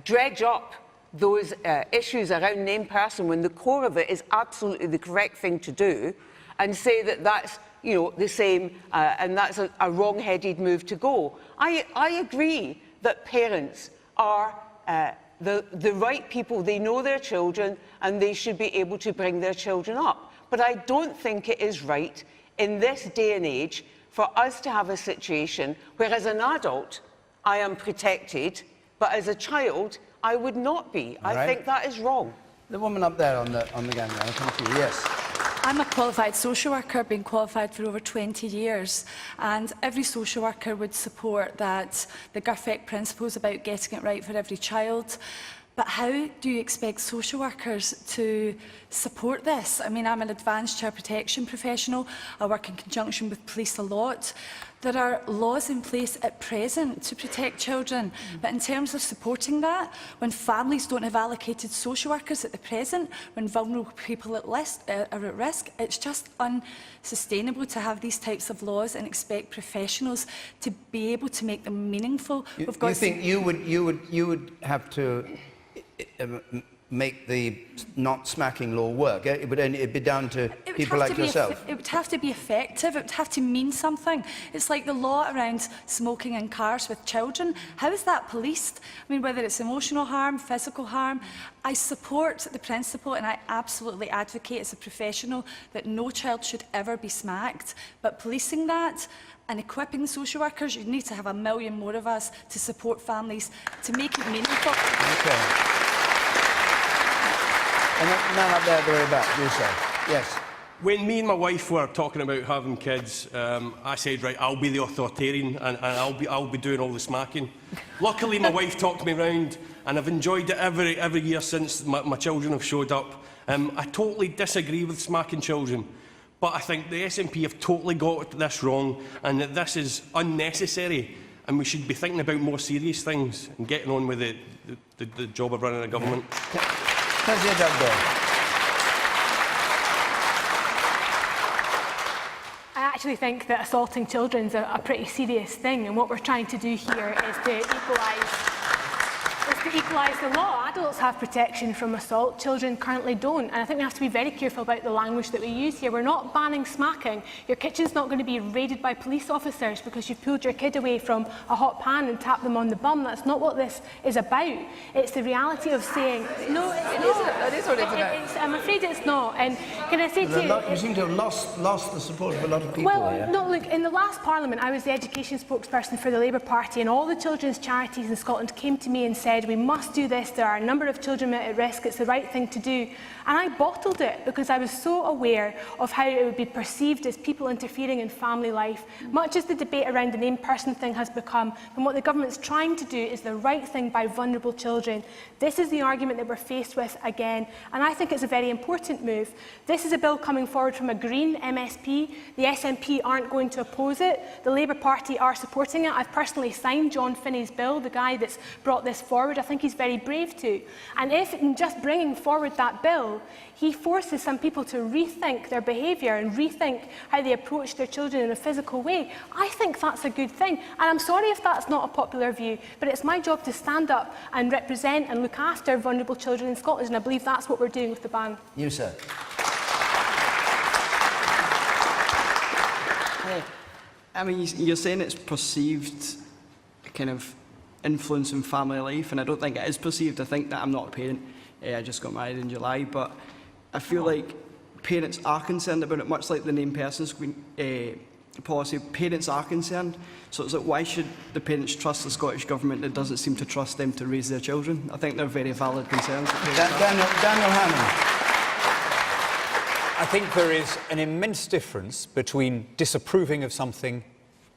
dredge up those issues around named person when the core of it is absolutely the correct thing to do, and say that that's the same and that's a wrong-headed move to go. I agree that parents are the right people. They know their children and they should be able to bring their children up. But I don't think it is right in this day and age for us to have a situation where as an adult I am protected, but as a child I would not be. I think that is wrong. The woman up there on the gangway, thank you. Yes. I'm a qualified social worker, been qualified for over 20 years, and every social worker would support that the GARFEC principles about getting it right for every child. But how do you expect social workers to support this? I mean, I'm an advanced child protection professional. I work in conjunction with police a lot. There are laws in place at present to protect children, but in terms of supporting that, when families don't have allocated social workers at the present, when vulnerable people are at risk, it's just unsustainable to have these types of laws and expect professionals to be able to make them meaningful. You think you would have to make the not smacking law work? It would only be down to people like yourself. It would have to be effective. It would have to mean something. It's like the law around smoking in cars with children. How is that policed? I mean, whether it's emotional harm, physical harm, I support the principle and I absolutely advocate as a professional that no child should ever be smacked. But policing that and equipping social workers, you need to have 1 million more of us to support families to make it meaningful. Okay. And that man up there at the very back, you say. Yes. When me and my wife were talking about having kids, I said, right, I'll be the authoritarian and I'll be doing all the smacking. Luckily, my wife talked me round, and I've enjoyed it every year since my children have showed up. I totally disagree with smacking children, but I think the SNP have totally got this wrong, and that this is unnecessary, and we should be thinking about more serious things and getting on with the job of running a government. I actually think that assaulting children is a pretty serious thing, and what we're trying to do here is to equalise the law. Adults have protection from assault, children currently don't, and I think we have to be very careful about the language that we use here. We're not banning smacking. Your kitchen's not going to be raided by police officers because you've pulled your kid away from a hot pan and tapped them on the bum. That's not what this is about. It's the reality of saying... No, that is what it's about. I'm afraid it's not. And can I say to you... You seem to have lost the support of a lot of people here. No, look, in the last Parliament, I was the education spokesperson for the Labour Party, and all the children's charities in Scotland came to me and said, we must do this, there are a number of children at risk, it's the right thing to do. And I bottled it because I was so aware of how it would be perceived as people interfering in family life, much as the debate around the named person thing has become. And what the government's trying to do is the right thing by vulnerable children. This is the argument that we're faced with again, and I think it's a very important move. This is a bill coming forward from a Green MSP. The SNP aren't going to oppose it. The Labour Party are supporting it. I've personally signed John Finney's bill, the guy that's brought this forward. I think he's very brave too. And if in just bringing forward that bill, he forces some people to rethink their behaviour and rethink how they approach their children in a physical way, I think that's a good thing. And I'm sorry if that's not a popular view, but it's my job to stand up and represent and look after vulnerable children in Scotland, and I believe that's what we're doing with the ban. You, sir. I mean, you're saying it's perceived kind of influence in family life, and I don't think it is perceived. I think that I'm not a parent. I just got married in July, but I feel like parents are concerned about it, much like the named persons policy. Parents are concerned, so it's like, why should the parents trust the Scottish Government that doesn't seem to trust them to raise their children? I think they're very valid concerns. Daniel Hannan. I think there is an immense difference between disapproving of something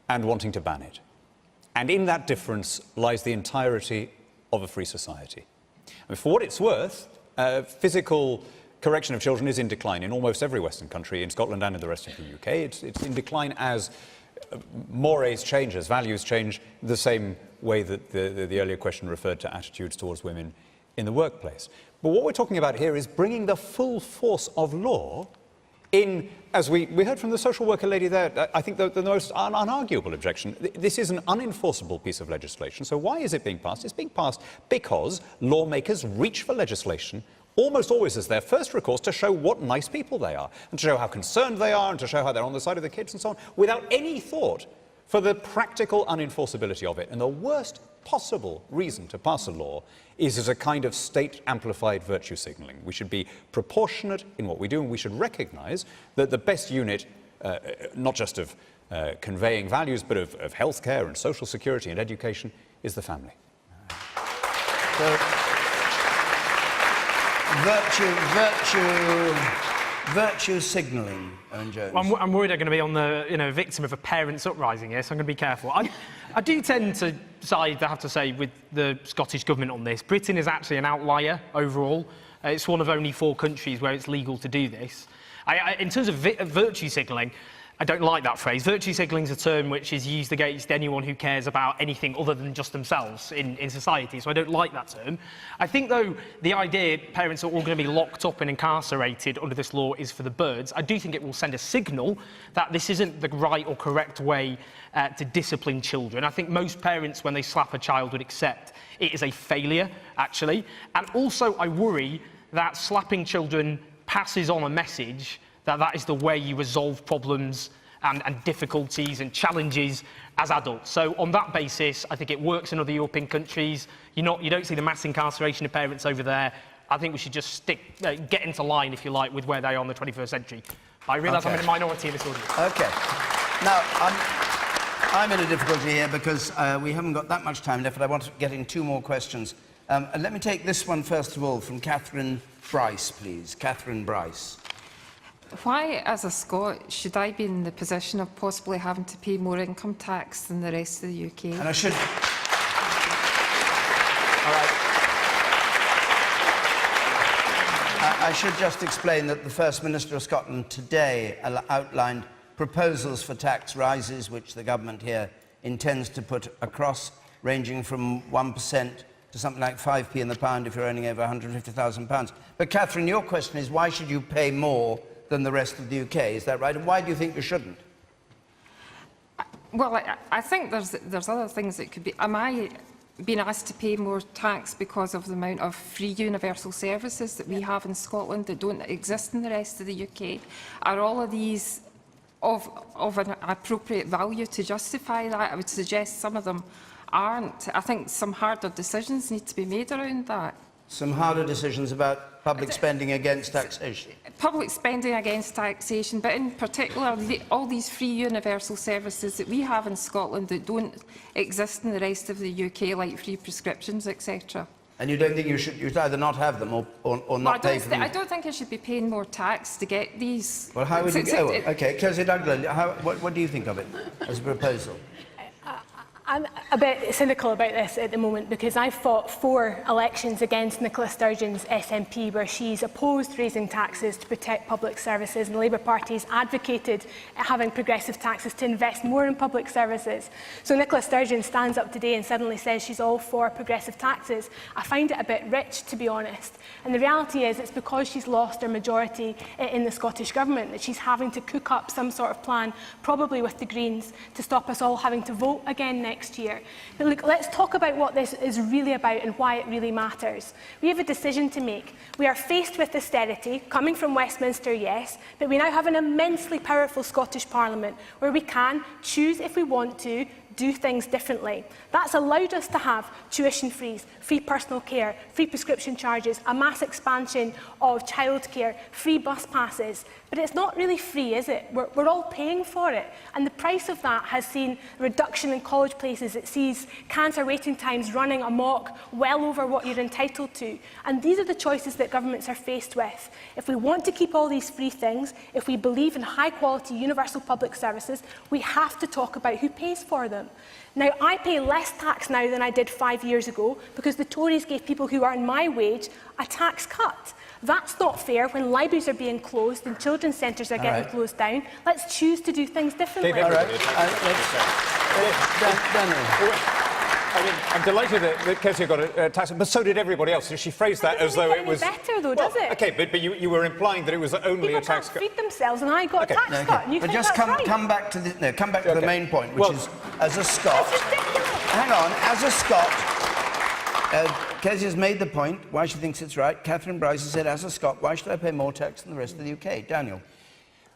and wanting to ban it. And in that difference lies the entirety of a free society. I mean, for what it's worth, physical correction of children is in decline in almost every Western country, in Scotland and in the rest of the UK. It's in decline as mores change, as values change, the same way that the earlier question referred to attitudes towards women in the workplace. But what we're talking about here is bringing the full force of law in, as we heard from the social worker lady there, I think the most unarguable objection. This is an unenforceable piece of legislation. So why is it being passed? It's being passed because lawmakers reach for legislation almost always as their first recourse to show what nice people they are, and to show how concerned they are, and to show how they're on the side of the kids and so on, without any thought for the practical unenforceability of it. And the worst possible reason to pass a law is as a kind of state-amplified virtue signalling. We should be proportionate in what we do, and we should recognise that the best unit, not just of conveying values, but of healthcare and social security and education, is the family. So, virtue signalling, Owen Jones. I'm worried I'm going to be on the victim of a parents' uprising here, so I'm going to be careful. I do tend to side, I have to say, with the Scottish Government on this. Britain is actually an outlier overall. It's one of only 4 countries where it's legal to do this. In terms of virtue signalling, I don't like that phrase. Virtue signalling is a term which is used against anyone who cares about anything other than just themselves in society, so I don't like that term. I think, though, the idea parents are all going to be locked up and incarcerated under this law is for the birds. I do think it will send a signal that this isn't the right or correct way to discipline children. I think most parents, when they slap a child, would accept it is a failure, actually. And also, I worry that slapping children passes on a message that is the way you resolve problems and difficulties and challenges as adults. So on that basis, I think it works in other European countries. You don't see the mass incarceration of parents over there. I think we should just get into line, if you like, with where they are in the 21st century. I realise I'm in a minority in this audience. OK. Now, I'm in a difficulty here because we haven't got that much time left, but I want to get in 2 more questions. Let me take this one, first of all, from Catherine Bryce, please. Catherine Bryce. Why, as a Scot, should I be in the position of possibly having to pay more income tax than the rest of the UK? And I should... All right. I should just explain that the First Minister of Scotland today outlined proposals for tax rises, which the government here intends to put across, ranging from 1% to something like 5p in the pound if you're earning over £150,000. But, Catherine, your question is, why should you pay more than the rest of the UK, is that right? And why do you think you shouldn't? Well, I think there's other things that could be. Am I being asked to pay more tax because of the amount of free universal services that we have in Scotland that don't exist in the rest of the UK? Are all of these of an appropriate value to justify that? I would suggest some of them aren't. I think some harder decisions need to be made around that. Some harder decisions about public spending against taxation? Public spending against taxation, but in particular, all these free universal services that we have in Scotland that don't exist in the rest of the UK, like free prescriptions, etc. And you don't think you should either not have them or not pay for them? I don't think I should be paying more tax to get these. Well, how would you go? OK, Kirsty Douglas, what do you think of it as a proposal? I'm a bit cynical about this at the moment because I've fought 4 elections against Nicola Sturgeon's SNP where she's opposed raising taxes to protect public services, and the Labour Party's advocated having progressive taxes to invest more in public services. So Nicola Sturgeon stands up today and suddenly says she's all for progressive taxes. I find it a bit rich, to be honest. And the reality is it's because she's lost her majority in the Scottish Government that she's having to cook up some sort of plan, probably with the Greens, to stop us all having to vote again next year. But look, let's talk about what this is really about and why it really matters. We have a decision to make. We are faced with austerity, coming from Westminster, yes, but we now have an immensely powerful Scottish Parliament where we can choose, if we want to, do things differently. That's allowed us to have tuition frees, free personal care, free prescription charges, a mass expansion of childcare, free bus passes. But it's not really free, is it? We're all paying for it. And the price of that has seen a reduction in college places. It sees cancer waiting times running amok, well over what you're entitled to. And these are the choices that governments are faced with. If we want to keep all these free things, if we believe in high-quality universal public services, we have to talk about who pays for them. Now, I pay less tax now than I did 5 years ago because the Tories gave people who earn my wage a tax cut. That's not fair when libraries are being closed and children's centres are getting closed down. Let's choose to do things differently. I mean, I'm delighted that Kirsty got a tax, but so did everybody else. She phrased that as though it was better, though, does it? OK, but you were implying that it was only a tax cut. People can't feed themselves, and I got a tax cut. And you but think just that's come back to the main point, which is, as a Scot, hang on, as a Scot, Kezia has made the point why she thinks it's right. Catherine Bryce has said, as a Scot, why should I pay more tax than the rest of the UK? Daniel.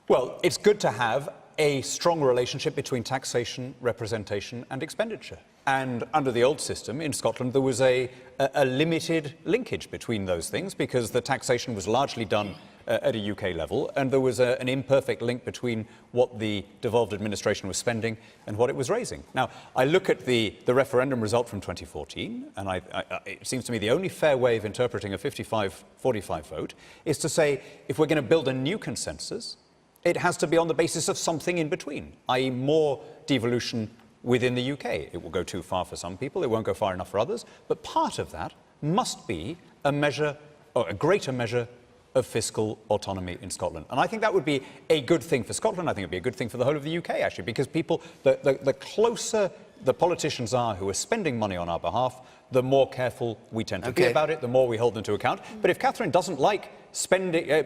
Well, it's good to have a strong relationship between taxation, representation and expenditure. And under the old system in Scotland, there was a limited linkage between those things because the taxation was largely done at a UK level, and there was an imperfect link between what the devolved administration was spending and what it was raising. Now, I look at the referendum result from 2014, and it seems to me the only fair way of interpreting a 55-45 vote is to say, if we're going to build a new consensus, it has to be on the basis of something in between, i.e. more devolution within the UK. It will go too far for some people, it won't go far enough for others, but part of that must be a measure, or a greater measure, of fiscal autonomy in Scotland. And I think that would be a good thing for Scotland. I think it would be a good thing for the whole of the UK, actually, because people, the closer the politicians are who are spending money on our behalf, the more careful we tend to be about it, the more we hold them to account. But if Catherine doesn't like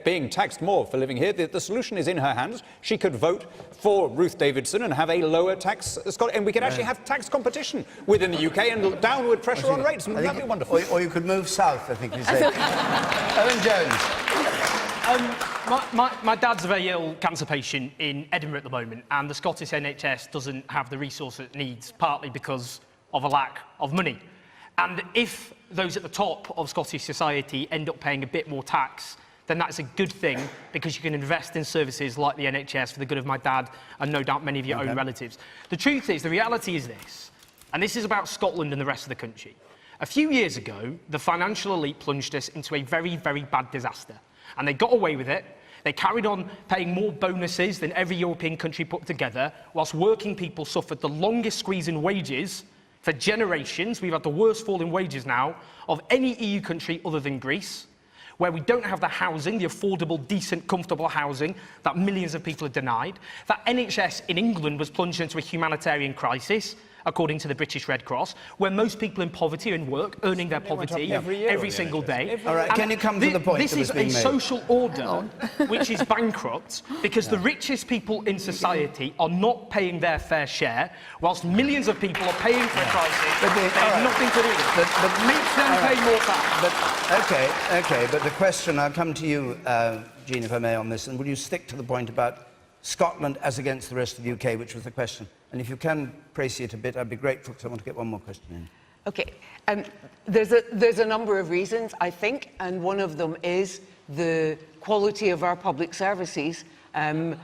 being taxed more for living here, the solution is in her hands. She could vote for Ruth Davidson and have a lower tax, and we could actually have tax competition within the UK and downward pressure on rates. That'd be wonderful. Or you could move south, I think you said. Owen Jones. My dad's a very ill cancer patient in Edinburgh at the moment, and the Scottish NHS doesn't have the resource it needs, partly because of a lack of money. And if those at the top of Scottish society end up paying a bit more tax, then that's a good thing, because you can invest in services like the NHS for the good of my dad and no doubt many of your own relatives. The truth is, the reality is this, and this is about Scotland and the rest of the country. A few years ago, the financial elite plunged us into a very, very bad disaster. And they got away with it. They carried on paying more bonuses than every European country put together, whilst working people suffered the longest squeeze in wages for generations. We've had the worst fall in wages now of any EU country other than Greece, where we don't have the housing, the affordable, decent, comfortable housing that millions of people are denied. That NHS in England was plunged into a humanitarian crisis, according to the British Red Cross, where most people in poverty are in work, earning their poverty every single day. All right, can you come to the point This that was is being a made? social order which is bankrupt, because the richest people in society are not paying their fair share, whilst millions of people are paying for a crisis they have nothing to do with it. Makes them pay more tax. Okay, but the question, I'll come to you, Jean, if I may, on this, and will you stick to the point about Scotland as against the rest of the UK, which was the question? And if you can praise it a bit, I'd be grateful, because I want to get one more question in. Okay. There's a number of reasons, I think, and one of them is the quality of our public services. Please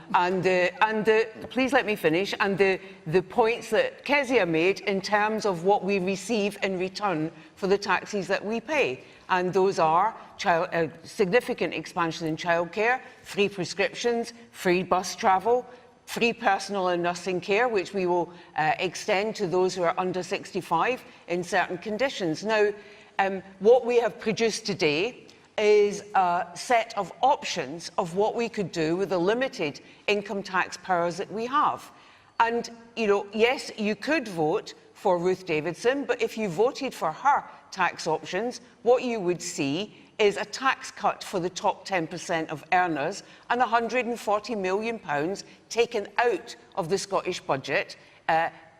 let me finish. And the points that Kezia made in terms of what we receive in return for the taxes that we pay. And those are significant expansion in childcare, free prescriptions, free bus travel, free personal and nursing care, which we will extend to those who are under 65 in certain conditions. Now, what we have produced today is a set of options of what we could do with the limited income tax powers that we have. And, you know, yes, you could vote for Ruth Davidson, but if you voted for her tax options, what you would see is a tax cut for the top 10% of earners and £140 million taken out of the Scottish budget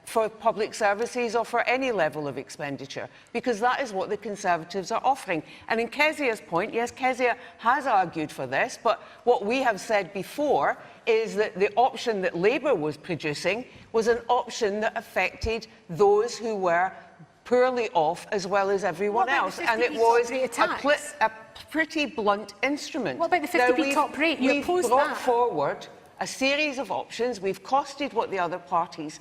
for public services or for any level of expenditure, because that is what the Conservatives are offering. And in Kezia's point, yes, Kezia has argued for this, but what we have said before is that the option that Labour was producing was an option that affected those who were poorly off as well as everyone else, and it was a pretty blunt instrument. What about the 50p top rate? You opposed that. We've brought forward a series of options. We've costed what the other parties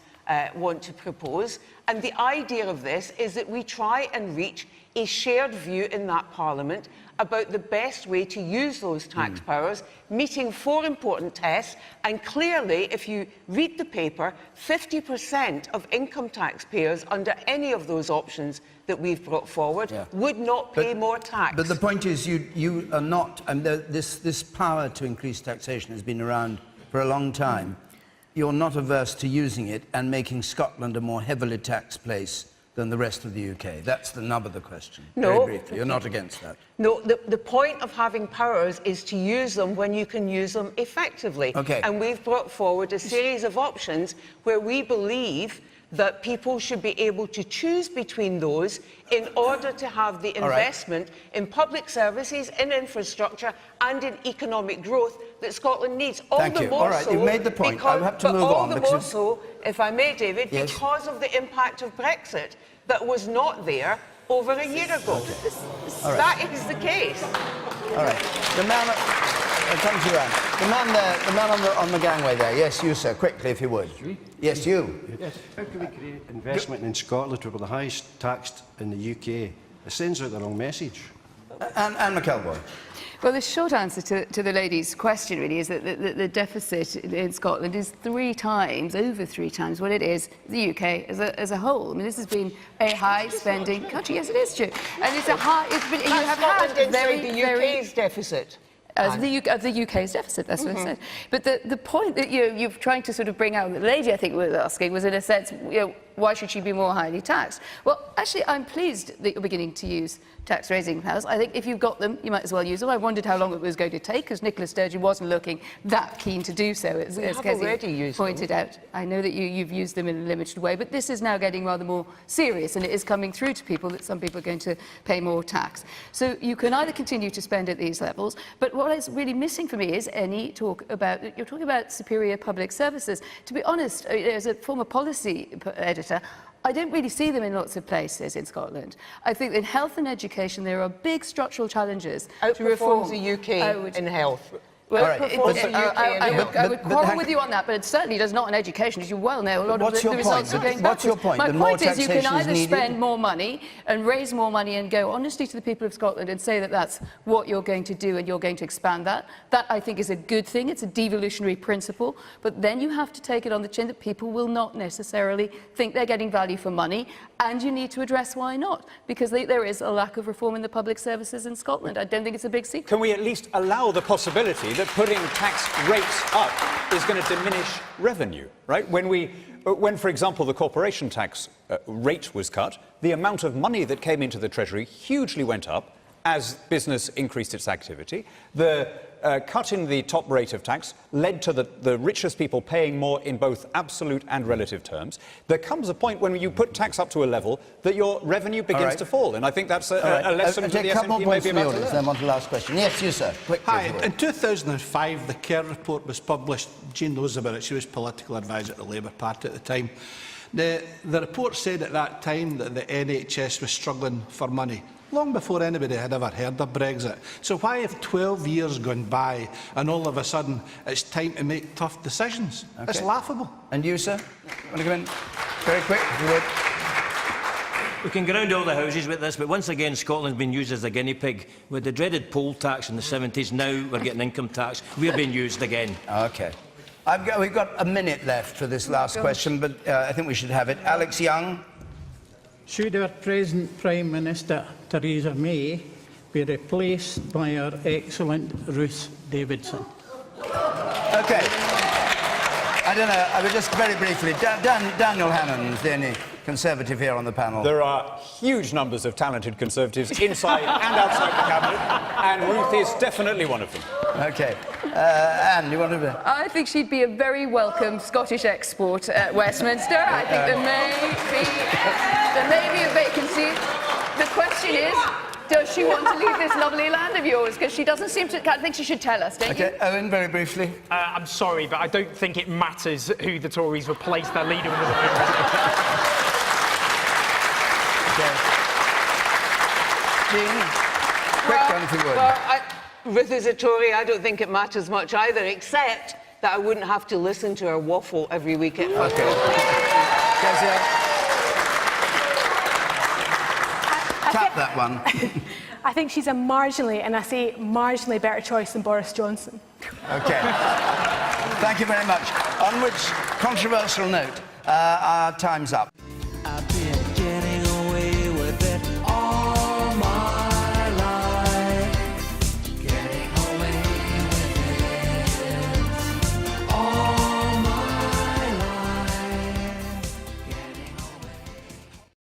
want to propose, and the idea of this is that we try and reach a shared view in that Parliament about the best way to use those tax powers, meeting 4 important tests. And clearly, if you read the paper, 50% of income taxpayers under any of those options that we've brought forward would not pay more tax. But the point is, you are not, and this power to increase taxation has been around for a long time. You're not averse to using it and making Scotland a more heavily taxed place than the rest of the UK. That's the nub of the question. No. Very briefly, you're not against that. No, the point of having powers is to use them when you can use them effectively. Okay. And we've brought forward a series of options where we believe that people should be able to choose between those in order to have the investment in public services, in infrastructure and in economic growth that Scotland needs. Thank you. All right, you've made the point. I'll have to move on. All the more so, if I may, David, because of the impact of Brexit that was not there over a year ago. All right. That is the case. All right. The man, I'll come to you, Anne. The man there, the man on the gangway there. Yes, you, sir. Quickly, if you would. Yes, you. Yes. How can we create investment in Scotland, where we're the highest taxed in the UK? It sends out the wrong message. Anne McElboy. Well, the short answer to the lady's question really is that the deficit in Scotland is over three times what it is the UK as a whole. I mean, this has been a high-spending country. Yes, it is true. And it's a high... you have had the UK's deficit. As the UK's deficit, that's what I said. But the point that you're trying to sort of bring out, the lady I think was asking, was in a sense, why should she be more highly taxed? Well, actually, I'm pleased that you're beginning to use tax-raising powers. I think if you've got them, you might as well use them. I wondered how long it was going to take, because Nicola Sturgeon wasn't looking that keen to do so, as Kezia pointed out. I know that you've used them in a limited way, but this is now getting rather more serious, and it is coming through to people that some people are going to pay more tax. So you can either continue to spend at these levels, but what is really missing for me is any talk about, you're talking about superior public services. To be honest, as a former policy editor, I don't really see them in lots of places in Scotland. I think in health and education there are big structural challenges to reform. The UK in health. Well, right. I would quarrel with you on that, but it certainly does not in education, as you well know. A lot of the results are going backwards. What's your point? My point is you can either spend more money and raise more money and go honestly to the people of Scotland and say that that's what you're going to do and you're going to expand that. That, I think, is a good thing. It's a devolutionary principle. But then you have to take it on the chin that people will not necessarily think they're getting value for money, and you need to address why not. Because there is a lack of reform in the public services in Scotland. I don't think it's a big secret. Can we at least allow the possibility that putting tax rates up is going to diminish revenue, right? When, for example, the corporation tax rate was cut, the amount of money that came into the Treasury hugely went up as business increased its activity. The cut in the top rate of tax led to the richest people paying more in both absolute and relative terms. There comes a point when you put tax up to a level that your revenue begins to fall, and I think that's a lesson for the SNP maybe about to learn. Then on to the last question. Yes, you, sir. Quick. Hi. In 2005, the Kerr report was published. Jean knows about it. She was political advisor at the Labour Party at the time. The report said at that time that the NHS was struggling for money, long before anybody had ever heard of Brexit. So why have 12 years gone by and all of a sudden it's time to make tough decisions? Okay. It's laughable. And you, sir? Want to come in very quick, if you would? We can ground all the houses with this, but once again Scotland's been used as a guinea pig. With the dreaded poll tax in the 70s, now we're getting income tax. We're being used again. OK. We've got a minute left for this last question, but I think we should have it. Alex Young. Should our present Prime Minister, Theresa May, be replaced by our excellent Ruth Davidson? OK. I don't know. I would just very briefly. Daniel Hannan is the only Conservative here on the panel. There are huge numbers of talented Conservatives inside and outside the Cabinet, and Ruth is definitely one of them. OK. Anne, you want to... I think she'd be a very welcome Scottish export at Westminster. I think there may be a vacancy. The question is, does she want to leave this lovely land of yours? Because she doesn't seem to... I think she should tell us, don't you? Owen, very briefly. I'm sorry, but I don't think it matters who the Tories replace their leader with. Jean, quick one if you would. Well, Ruth is a Tory. I don't think it matters much either, except that I wouldn't have to listen to her waffle every week at home. Tap that one. I think she's a marginally, and I say marginally, better choice than Boris Johnson. OK. Thank you very much. On which controversial note, our time's up.